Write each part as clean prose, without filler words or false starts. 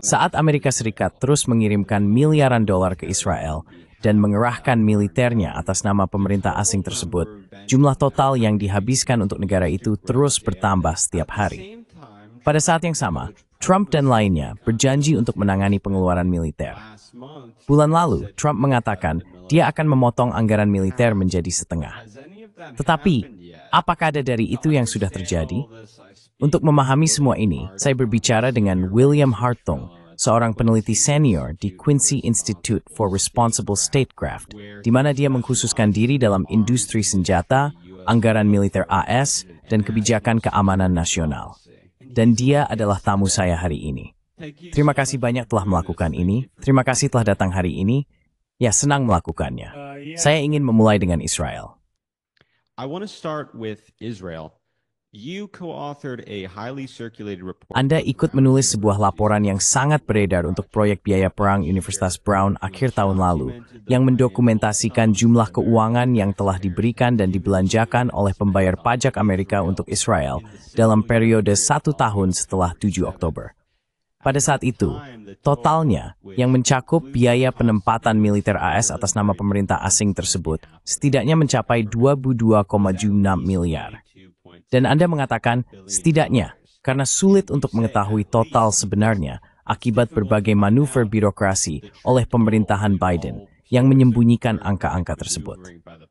Saat Amerika Serikat terus mengirimkan miliaran dolar ke Israel dan mengerahkan militernya atas nama pemerintah asing tersebut, jumlah total yang dihabiskan untuk negara itu terus bertambah setiap hari. Pada saat yang sama, Trump dan lainnya berjanji untuk menangani pengeluaran militer. Bulan lalu, Trump mengatakan dia akan memotong anggaran militer menjadi setengah. Tetapi, apakah ada dari itu yang sudah terjadi? Untuk memahami semua ini, saya berbicara dengan William Hartung, seorang peneliti senior di Quincy Institute for Responsible Statecraft, di mana dia mengkhususkan diri dalam industri senjata, anggaran militer AS, dan kebijakan keamanan nasional. Dan dia adalah tamu saya hari ini. Terima kasih banyak telah melakukan ini. Terima kasih telah datang hari ini. Ya, senang melakukannya. Saya ingin memulai dengan Israel. Anda ikut menulis sebuah laporan yang sangat beredar untuk proyek biaya perang Universitas Brown akhir tahun lalu, yang mendokumentasikan jumlah keuangan yang telah diberikan dan dibelanjakan oleh pembayar pajak Amerika untuk Israel dalam periode 1 tahun setelah 7 Oktober. Pada saat itu, totalnya yang mencakup biaya penempatan militer AS atas nama pemerintah asing tersebut setidaknya mencapai 22,6 miliar. Dan Anda mengatakan setidaknya karena sulit untuk mengetahui total sebenarnya akibat berbagai manuver birokrasi oleh pemerintahan Biden yang menyembunyikan angka-angka tersebut.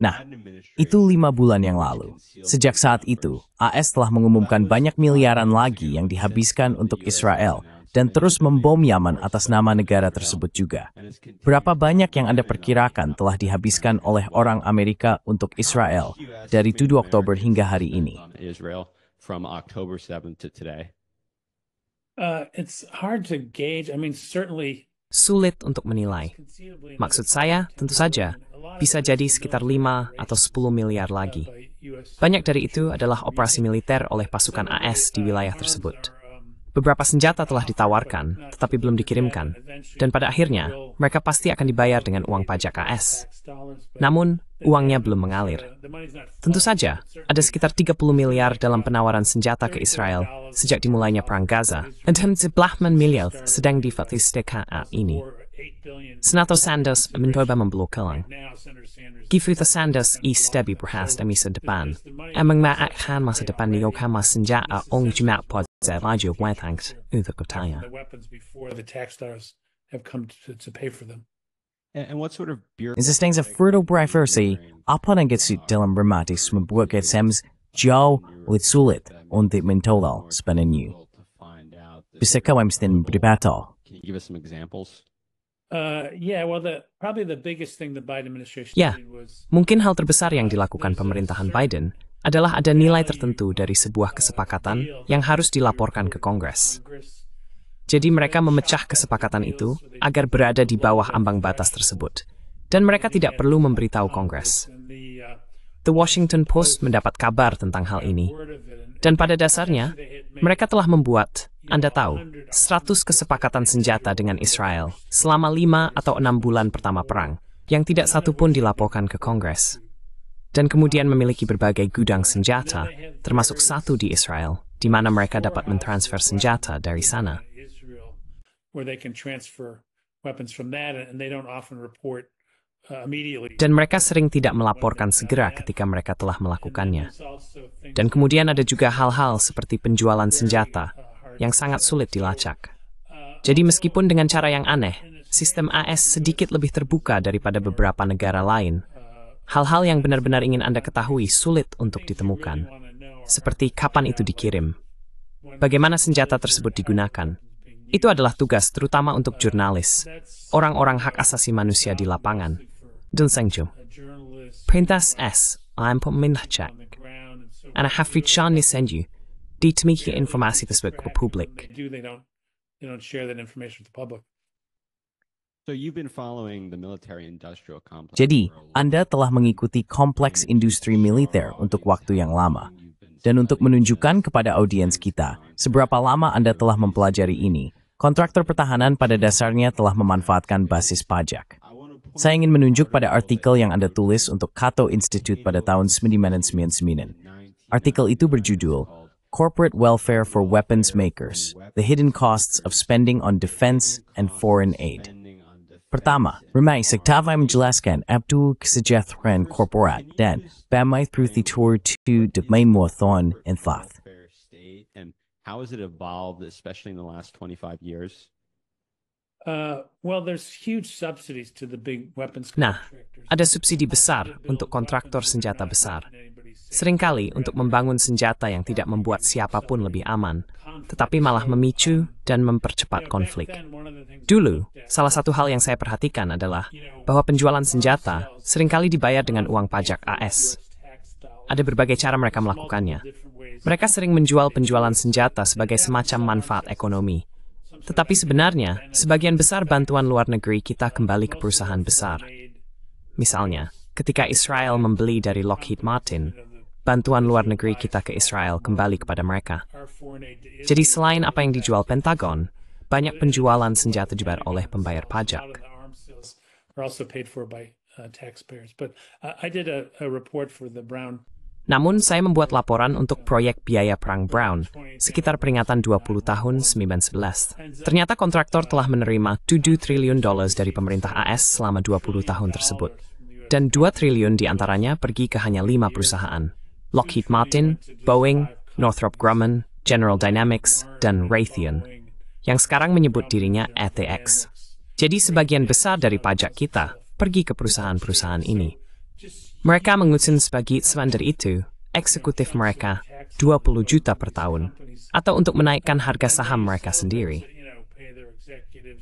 Nah, itu 5 bulan yang lalu. Sejak saat itu, AS telah mengumumkan banyak miliaran lagi yang dihabiskan untuk Israel dan terus membom Yaman atas nama negara tersebut juga. Berapa banyak yang Anda perkirakan telah dihabiskan oleh orang Amerika untuk Israel dari 7 Oktober hingga hari ini? Sulit untuk menilai. Maksud saya, tentu saja, bisa jadi sekitar 5 atau 10 miliar lagi. Banyak dari itu adalah operasi militer oleh pasukan AS di wilayah tersebut. Beberapa senjata telah ditawarkan, tetapi belum dikirimkan, dan pada akhirnya, mereka pasti akan dibayar dengan uang pajak AS. Namun, uangnya belum mengalir. Tentu saja, ada sekitar 30 miliar dalam penawaran senjata ke Israel sejak dimulainya Perang Gaza, dan 11 miliar sedang difatihkan saat ini. Senator Sanders mencoba memblokirnya. Gifuta Sanders istebi berhas demi masa depan. Mengmaakkan masa depan Yokohama senjata oleh Jumat pada laju Whitehanks untuk kotanya. Existenza fertile privacy, apa yang gesut dalam dramatis membuat Getsems jauh lebih sulit untuk mentolak sebenarnya. Bisakah Wemstin berdebat? Ya, mungkin hal terbesar yang dilakukan pemerintahan Biden adalah ada nilai tertentu dari sebuah kesepakatan yang harus dilaporkan ke Kongres. Jadi mereka memecah kesepakatan itu agar berada di bawah ambang batas tersebut, dan mereka tidak perlu memberitahu Kongres. The Washington Post mendapat kabar tentang hal ini, dan pada dasarnya, mereka telah membuat, Anda tahu, 100 kesepakatan senjata dengan Israel selama 5 atau 6 bulan pertama perang, yang tidak satu pun dilaporkan ke Kongres. Dan kemudian memiliki berbagai gudang senjata, termasuk satu di Israel, di mana mereka dapat mentransfer senjata dari sana. Dan mereka sering tidak melaporkan segera ketika mereka telah melakukannya. Dan kemudian ada juga hal-hal seperti penjualan senjata yang sangat sulit dilacak. Jadi meskipun dengan cara yang aneh, sistem AS sedikit lebih terbuka daripada beberapa negara lain, hal-hal yang benar-benar ingin Anda ketahui sulit untuk ditemukan. Seperti kapan itu dikirim, bagaimana senjata tersebut digunakan. Itu adalah tugas terutama untuk jurnalis, orang-orang hak asasi manusia di lapangan. Dan Sengju, Pintas S, I'm peminjak, and I have recently sent you ditemiki informasi tersebut ke publik. Jadi, Anda telah mengikuti kompleks industri militer untuk waktu yang lama. Dan untuk menunjukkan kepada audiens kita seberapa lama Anda telah mempelajari ini, kontraktor pertahanan pada dasarnya telah memanfaatkan basis pajak. Saya ingin menunjuk pada artikel yang Anda tulis untuk Cato Institute pada tahun 1999. Artikel itu berjudul Corporate welfare for weapons makers, the hidden costs of spending on defense and foreign aid. Pertama, Ramai Sektavai menjelaskan Abdul Kesejahteraan Korporat dan Bamai Pruthitour to Demain Muathon and Thoth. And how has it evolved, especially in the last 25 years? Well, there's huge subsidies to the big weapons Nah, contractors. ada subsidi besar untuk kontraktor senjata besar. Seringkali untuk membangun senjata yang tidak membuat siapapun lebih aman, tetapi malah memicu dan mempercepat konflik. Dulu, salah satu hal yang saya perhatikan adalah bahwa penjualan senjata seringkali dibayar dengan uang pajak AS. Ada berbagai cara mereka melakukannya. Mereka sering menjual penjualan senjata sebagai semacam manfaat ekonomi. Tetapi sebenarnya, sebagian besar bantuan luar negeri kita kembali ke perusahaan besar. Misalnya, ketika Israel membeli dari Lockheed Martin, bantuan luar negeri kita ke Israel kembali kepada mereka. Jadi selain apa yang dijual Pentagon, banyak penjualan senjata dibayar oleh pembayar pajak. Namun, saya membuat laporan untuk proyek biaya perang Brown, sekitar peringatan 20 tahun 1911. Ternyata kontraktor telah menerima 7 triliun dolar dari pemerintah AS selama 20 tahun tersebut. Dan 2 triliun diantaranya pergi ke hanya 5 perusahaan. Lockheed Martin, Boeing, Northrop Grumman, General Dynamics, dan Raytheon, yang sekarang menyebut dirinya ATX. Jadi sebagian besar dari pajak kita pergi ke perusahaan-perusahaan ini. Mereka mengusung sebagai dari itu, eksekutif mereka 20 juta per tahun, atau untuk menaikkan harga saham mereka sendiri.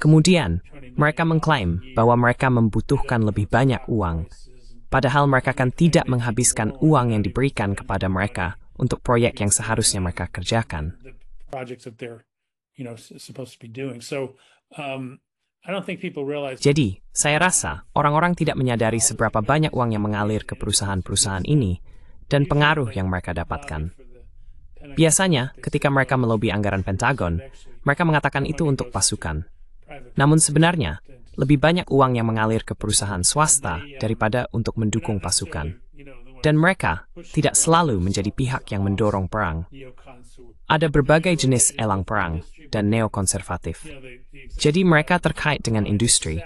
Kemudian, mereka mengklaim bahwa mereka membutuhkan lebih banyak uang, padahal mereka kan tidak menghabiskan uang yang diberikan kepada mereka untuk proyek yang seharusnya mereka kerjakan. Jadi, saya rasa orang-orang tidak menyadari seberapa banyak uang yang mengalir ke perusahaan-perusahaan ini dan pengaruh yang mereka dapatkan. Biasanya, ketika mereka melobi anggaran Pentagon, mereka mengatakan itu untuk pasukan. Namun sebenarnya, lebih banyak uang yang mengalir ke perusahaan swasta daripada untuk mendukung pasukan. Dan mereka tidak selalu menjadi pihak yang mendorong perang. Ada berbagai jenis elang perang dan neokonservatif. Jadi mereka terkait dengan industri,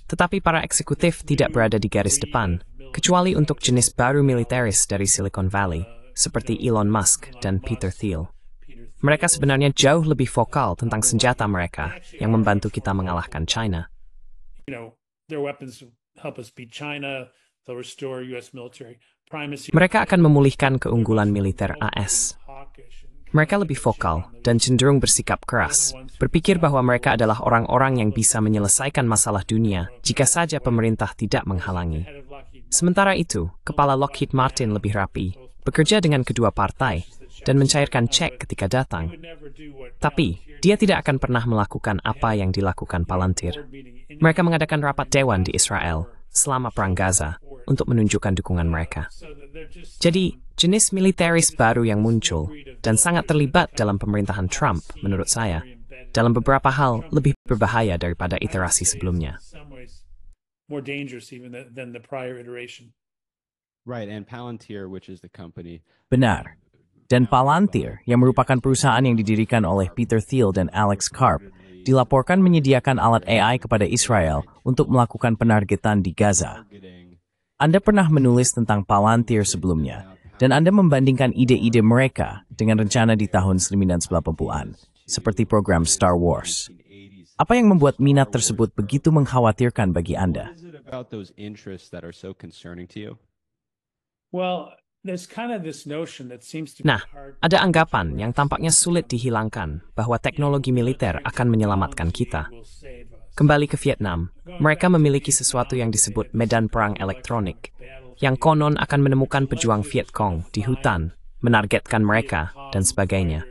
tetapi para eksekutif tidak berada di garis depan, kecuali untuk jenis baru militeris dari Silicon Valley, seperti Elon Musk dan Peter Thiel. Mereka sebenarnya jauh lebih vokal tentang senjata mereka yang membantu kita mengalahkan China. Mereka akan memulihkan keunggulan militer AS. Mereka lebih vokal dan cenderung bersikap keras, berpikir bahwa mereka adalah orang-orang yang bisa menyelesaikan masalah dunia jika saja pemerintah tidak menghalangi. Sementara itu, kepala Lockheed Martin lebih rapi, bekerja dengan kedua partai, dan mencairkan cek ketika datang. Tapi, dia tidak akan pernah melakukan apa yang dilakukan Palantir. Mereka mengadakan rapat dewan di Israel selama Perang Gaza untuk menunjukkan dukungan mereka. Jadi, jenis militeris baru yang muncul dan sangat terlibat dalam pemerintahan Trump, menurut saya, dalam beberapa hal lebih berbahaya daripada iterasi sebelumnya. Right, and Palantir, which is the company. Benar. Dan Palantir, yang merupakan perusahaan yang didirikan oleh Peter Thiel dan Alex Karp, dilaporkan menyediakan alat AI kepada Israel untuk melakukan penargetan di Gaza. Anda pernah menulis tentang Palantir sebelumnya, dan Anda membandingkan ide-ide mereka dengan rencana di tahun 1980-an, seperti program Star Wars. Apa yang membuat minat tersebut begitu mengkhawatirkan bagi Anda? Nah, ada anggapan yang tampaknya sulit dihilangkan bahwa teknologi militer akan menyelamatkan kita. Kembali ke Vietnam, mereka memiliki sesuatu yang disebut medan perang elektronik, yang konon akan menemukan pejuang Viet Cong di hutan, menargetkan mereka, dan sebagainya.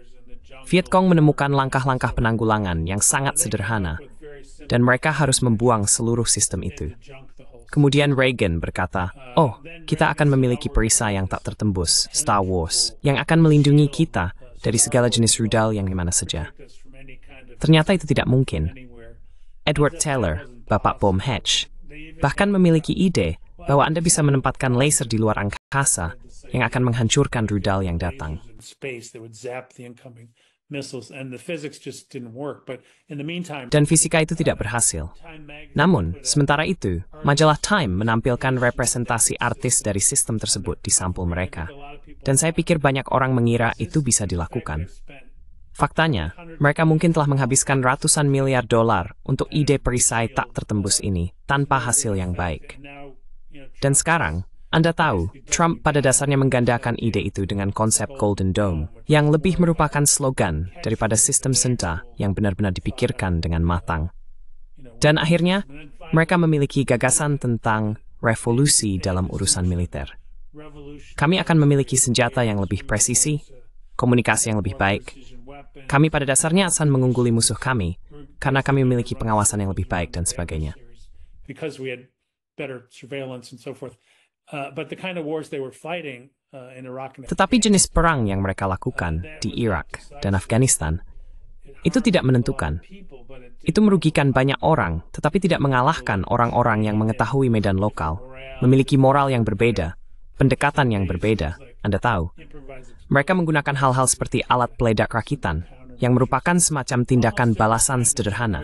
Viet Cong menemukan langkah-langkah penanggulangan yang sangat sederhana, dan mereka harus membuang seluruh sistem itu. Kemudian Reagan berkata, "Oh, kita akan memiliki perisai yang tak tertembus, Star Wars, yang akan melindungi kita dari segala jenis rudal yang dimana saja." Ternyata itu tidak mungkin. Edward Teller, bapak bom Hatch, bahkan memiliki ide bahwa Anda bisa menempatkan laser di luar angkasa yang akan menghancurkan rudal yang datang. Dan fisika itu tidak berhasil. Namun, sementara itu, majalah Time menampilkan representasi artis dari sistem tersebut di sampul mereka. Dan saya pikir banyak orang mengira itu bisa dilakukan. Faktanya, mereka mungkin telah menghabiskan ratusan miliar dolar untuk ide perisai tak tertembus ini tanpa hasil yang baik. Dan sekarang, Anda tahu, Trump pada dasarnya menggandakan ide itu dengan konsep Golden Dome, yang lebih merupakan slogan daripada sistem senjata yang benar-benar dipikirkan dengan matang. Dan akhirnya, mereka memiliki gagasan tentang revolusi dalam urusan militer. Kami akan memiliki senjata yang lebih presisi, komunikasi yang lebih baik. Kami pada dasarnya akan mengungguli musuh kami, karena kami memiliki pengawasan yang lebih baik dan sebagainya. Tetapi jenis perang yang mereka lakukan di Irak dan Afghanistan itu tidak menentukan. Itu merugikan banyak orang, tetapi tidak mengalahkan orang-orang yang mengetahui medan lokal, memiliki moral yang berbeda, pendekatan yang berbeda. Anda tahu, mereka menggunakan hal-hal seperti alat peledak rakitan, yang merupakan semacam tindakan balasan sederhana.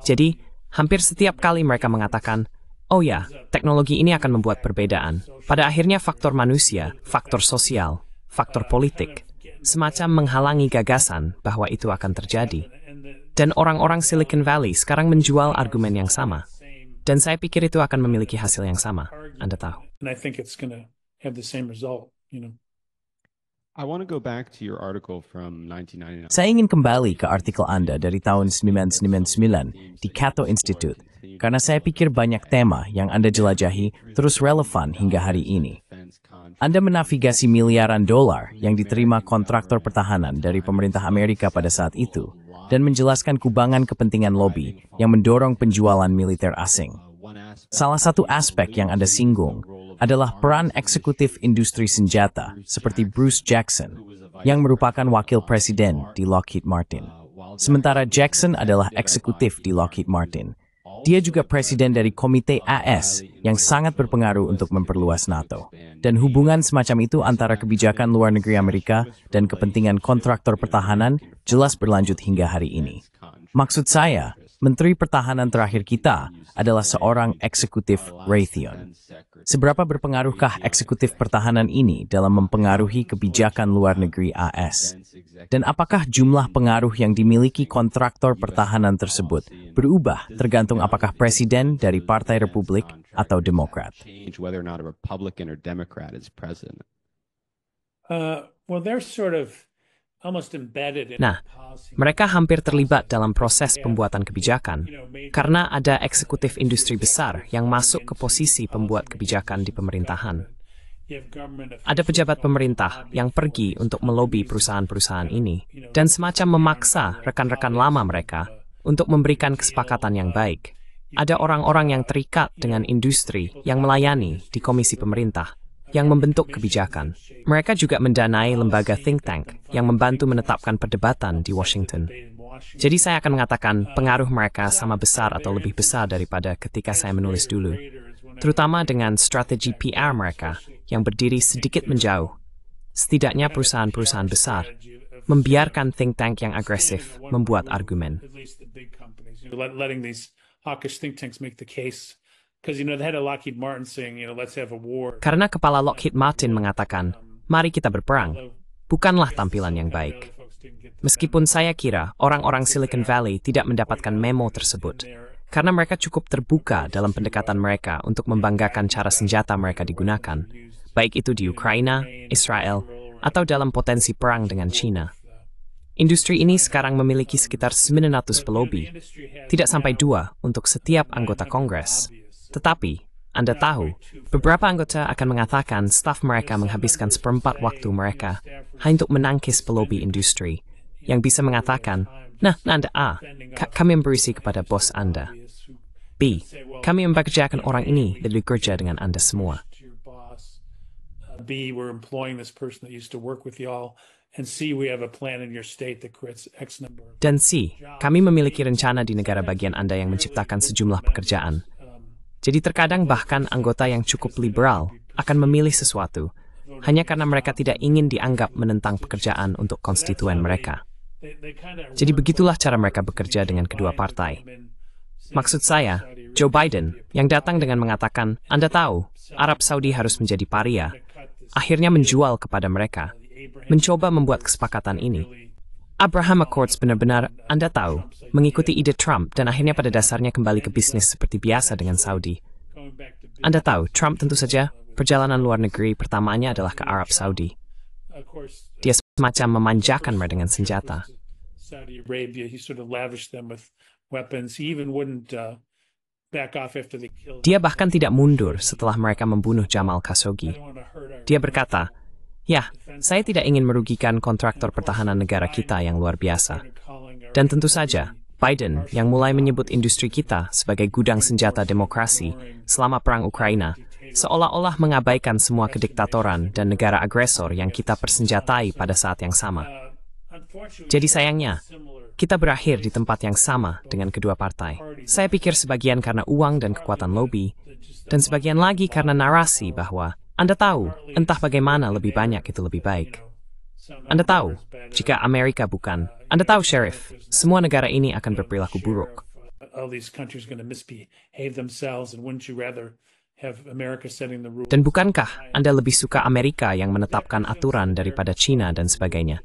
Jadi, hampir setiap kali mereka mengatakan, oh ya, teknologi ini akan membuat perbedaan. Pada akhirnya faktor manusia, faktor sosial, faktor politik, semacam menghalangi gagasan bahwa itu akan terjadi. Dan orang-orang Silicon Valley sekarang menjual argumen yang sama. Dan saya pikir itu akan memiliki hasil yang sama. Anda tahu. I want to go back to your article from 1999. Saya ingin kembali ke artikel Anda dari tahun 1999 di Cato Institute, karena saya pikir banyak tema yang Anda jelajahi terus relevan hingga hari ini. Anda menavigasi miliaran dolar yang diterima kontraktor pertahanan dari pemerintah Amerika pada saat itu, dan menjelaskan kubangan kepentingan lobby yang mendorong penjualan militer asing. Salah satu aspek yang Anda singgung adalah peran eksekutif industri senjata seperti Bruce Jackson, yang merupakan wakil presiden di Lockheed Martin. Sementara Jackson adalah eksekutif di Lockheed Martin. Dia juga presiden dari Komite AS yang sangat berpengaruh untuk memperluas NATO. Dan hubungan semacam itu antara kebijakan luar negeri Amerika dan kepentingan kontraktor pertahanan jelas berlanjut hingga hari ini. Maksud saya, Menteri Pertahanan terakhir kita adalah seorang eksekutif Raytheon. Seberapa berpengaruhkah eksekutif pertahanan ini dalam mempengaruhi kebijakan luar negeri AS? Dan apakah jumlah pengaruh yang dimiliki kontraktor pertahanan tersebut berubah tergantung apakah presiden dari Partai Republik atau Demokrat? Nah, mereka hampir terlibat dalam proses pembuatan kebijakan karena ada eksekutif industri besar yang masuk ke posisi pembuat kebijakan di pemerintahan. Ada pejabat pemerintah yang pergi untuk melobi perusahaan-perusahaan ini dan semacam memaksa rekan-rekan lama mereka untuk memberikan kesepakatan yang baik. Ada orang-orang yang terikat dengan industri yang melayani di komisi pemerintah yang membentuk kebijakan. Mereka juga mendanai lembaga think tank yang membantu menetapkan perdebatan di Washington. Jadi saya akan mengatakan pengaruh mereka sama besar atau lebih besar daripada ketika saya menulis dulu. Terutama dengan strategi PR mereka yang berdiri sedikit menjauh. Setidaknya perusahaan-perusahaan besar membiarkan think tank yang agresif membuat argumen. Karena kepala Lockheed Martin mengatakan, mari kita berperang, bukanlah tampilan yang baik. Meskipun saya kira orang-orang Silicon Valley tidak mendapatkan memo tersebut, karena mereka cukup terbuka dalam pendekatan mereka untuk membanggakan cara senjata mereka digunakan, baik itu di Ukraina, Israel, atau dalam potensi perang dengan China. Industri ini sekarang memiliki sekitar 900 pelobi, tidak sampai 2 untuk setiap anggota Kongres. Tetapi, Anda tahu, beberapa anggota akan mengatakan staf mereka menghabiskan seperempat waktu mereka hanya untuk menangkis pelobi industri, yang bisa mengatakan, nah Anda A, kami memberisi kepada bos Anda. B, kami mempekerjakan orang ini dan bekerja dengan Anda semua. B, we're employing this person that used to work with y'all. And C, we have a plan in your state that creates X number. Dan C, kami memiliki rencana di negara bagian Anda yang menciptakan sejumlah pekerjaan. Jadi terkadang bahkan anggota yang cukup liberal akan memilih sesuatu hanya karena mereka tidak ingin dianggap menentang pekerjaan untuk konstituen mereka. Jadi begitulah cara mereka bekerja dengan kedua partai. Maksud saya, Joe Biden yang datang dengan mengatakan, Anda tahu, Arab Saudi harus menjadi paria, akhirnya menjual kepada mereka, mencoba membuat kesepakatan ini. Abraham Accords benar-benar, Anda tahu, mengikuti ide Trump dan akhirnya pada dasarnya kembali ke bisnis seperti biasa dengan Saudi. Anda tahu, Trump tentu saja, perjalanan luar negeri pertamanya adalah ke Arab Saudi. Dia semacam memanjakan mereka dengan senjata. Saudi Arabia, he sort of lavished them with weapons. He even wouldn't back off after they killed. Dia bahkan tidak mundur setelah mereka membunuh Jamal Khashoggi. Dia berkata, ya, saya tidak ingin merugikan kontraktor pertahanan negara kita yang luar biasa. Dan tentu saja, Biden yang mulai menyebut industri kita sebagai gudang senjata demokrasi selama Perang Ukraina, seolah-olah mengabaikan semua kediktatoran dan negara agresor yang kita persenjatai pada saat yang sama. Jadi sayangnya, kita berakhir di tempat yang sama dengan kedua partai. Saya pikir sebagian karena uang dan kekuatan lobby, dan sebagian lagi karena narasi bahwa Anda tahu, entah bagaimana lebih banyak itu lebih baik. Anda tahu, jika Amerika bukan, Anda tahu, Sheriff, semua negara ini akan berperilaku buruk. Dan bukankah Anda lebih suka Amerika yang menetapkan aturan daripada China dan sebagainya?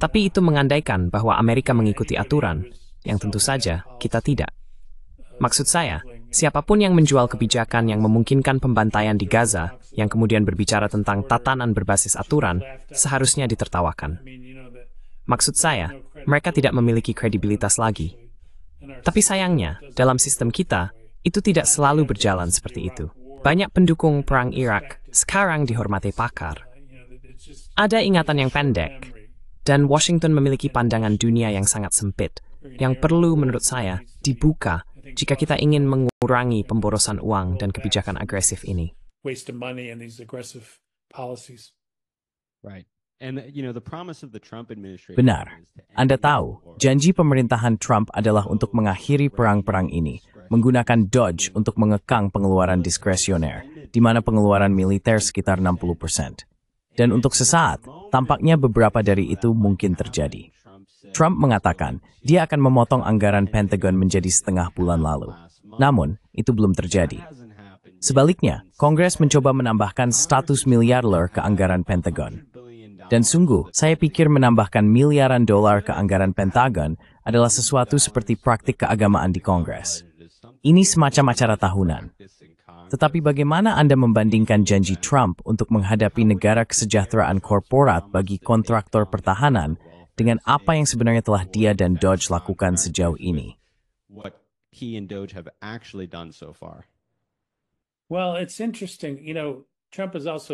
Tapi itu mengandaikan bahwa Amerika mengikuti aturan, yang tentu saja kita tidak. Maksud saya, siapapun yang menjual kebijakan yang memungkinkan pembantaian di Gaza, yang kemudian berbicara tentang tatanan berbasis aturan, seharusnya ditertawakan. Maksud saya, mereka tidak memiliki kredibilitas lagi. Tapi sayangnya, dalam sistem kita, itu tidak selalu berjalan seperti itu. Banyak pendukung perang Irak sekarang dihormati pakar. Ada ingatan yang pendek, dan Washington memiliki pandangan dunia yang sangat sempit, yang perlu menurut saya dibuka jika kita ingin mengurangi pemborosan uang dan kebijakan agresif ini. Benar. Anda tahu, janji pemerintahan Trump adalah untuk mengakhiri perang-perang ini, menggunakan DOGE untuk mengekang pengeluaran diskresioner, di mana pengeluaran militer sekitar 60%. Dan untuk sesaat, tampaknya beberapa dari itu mungkin terjadi. Trump mengatakan dia akan memotong anggaran Pentagon menjadi setengah bulan lalu. Namun, itu belum terjadi. Sebaliknya, Kongres mencoba menambahkan 100 miliar dolar ke anggaran Pentagon. Dan sungguh, saya pikir menambahkan miliaran dolar ke anggaran Pentagon adalah sesuatu seperti praktik keagamaan di Kongres. Ini semacam acara tahunan. Tetapi bagaimana Anda membandingkan janji Trump untuk menghadapi negara kesejahteraan korporat bagi kontraktor pertahanan dengan apa yang sebenarnya telah dia dan DOGE lakukan sejauh ini?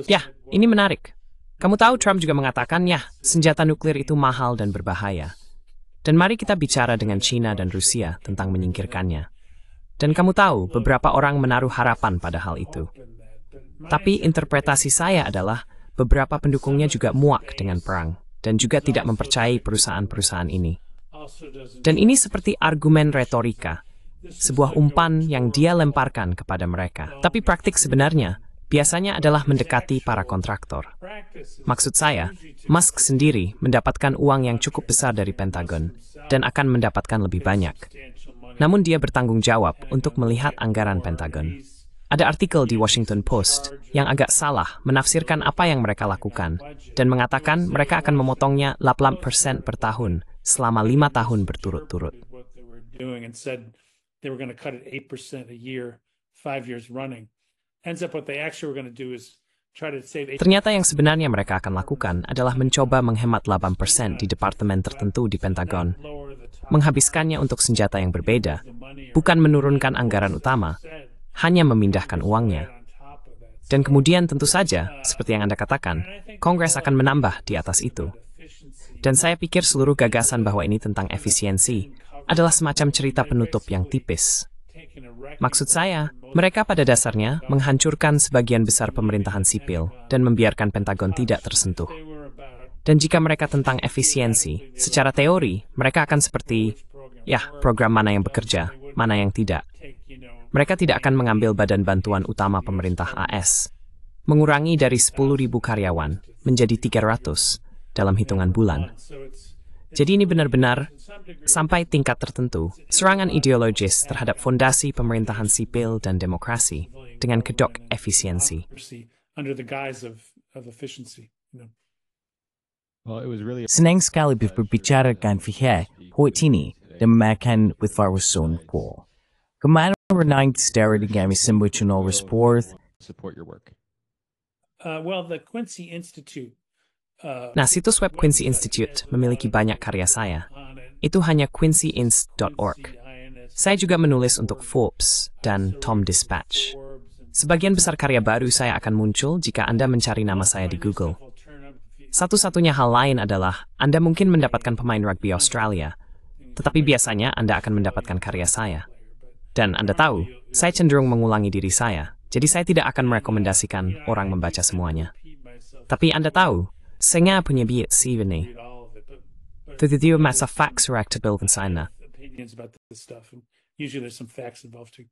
Ya, ini menarik. Kamu tahu Trump juga mengatakan, ya, senjata nuklir itu mahal dan berbahaya. Dan mari kita bicara dengan China dan Rusia tentang menyingkirkannya. Dan kamu tahu, beberapa orang menaruh harapan pada hal itu. Tapi interpretasi saya adalah beberapa pendukungnya juga muak dengan perang dan juga tidak mempercayai perusahaan-perusahaan ini. Dan ini seperti argumen retorika, sebuah umpan yang dia lemparkan kepada mereka. Tapi praktik sebenarnya biasanya adalah mendekati para kontraktor. Maksud saya, Musk sendiri mendapatkan uang yang cukup besar dari Pentagon dan akan mendapatkan lebih banyak. Namun dia bertanggung jawab untuk melihat anggaran Pentagon. Ada artikel di Washington Post yang agak salah menafsirkan apa yang mereka lakukan dan mengatakan mereka akan memotongnya 8% per tahun selama 5 tahun berturut-turut. Ternyata yang sebenarnya mereka akan lakukan adalah mencoba menghemat 8% di departemen tertentu di Pentagon, menghabiskannya untuk senjata yang berbeda, bukan menurunkan anggaran utama, hanya memindahkan uangnya. Dan kemudian tentu saja, seperti yang Anda katakan, Kongres akan menambah di atas itu. Dan saya pikir seluruh gagasan bahwa ini tentang efisiensi adalah semacam cerita penutup yang tipis. Maksud saya, mereka pada dasarnya menghancurkan sebagian besar pemerintahan sipil dan membiarkan Pentagon tidak tersentuh. Dan jika mereka tentang efisiensi, secara teori, mereka akan seperti, ya, program mana yang bekerja, mana yang tidak. Mereka tidak akan mengambil badan bantuan utama pemerintah AS, mengurangi dari 10.000 karyawan menjadi 300 dalam hitungan bulan. Jadi ini benar-benar, sampai tingkat tertentu, serangan ideologis terhadap fondasi pemerintahan sipil dan demokrasi dengan kedok efisiensi. Under the guise of efficiency, you know. Well, it was really Senang sekali berbicara dengan Fihe, point ini, dan memakan with Farwasun Paul. Kemana renang secara dengan Simbuchunol Resport? support your work. Well, the Quincy Institute. Nah, situs web Quincy Institute memiliki banyak karya saya. Itu hanya quincyinst.org. Saya juga menulis untuk Forbes dan Tom Dispatch. Sebagian besar karya baru saya akan muncul jika Anda mencari nama saya di Google. Satu-satunya hal lain adalah Anda mungkin mendapatkan pemain rugby Australia, tetapi biasanya Anda akan mendapatkan karya saya. Dan Anda tahu, saya cenderung mengulangi diri saya, jadi saya tidak akan merekomendasikan orang membaca semuanya. Tapi Anda tahu, saya punya bias sih ini. Tetapi masa facts reactable kan sana. Opinions about this stuff, and usually there's some facts involved too.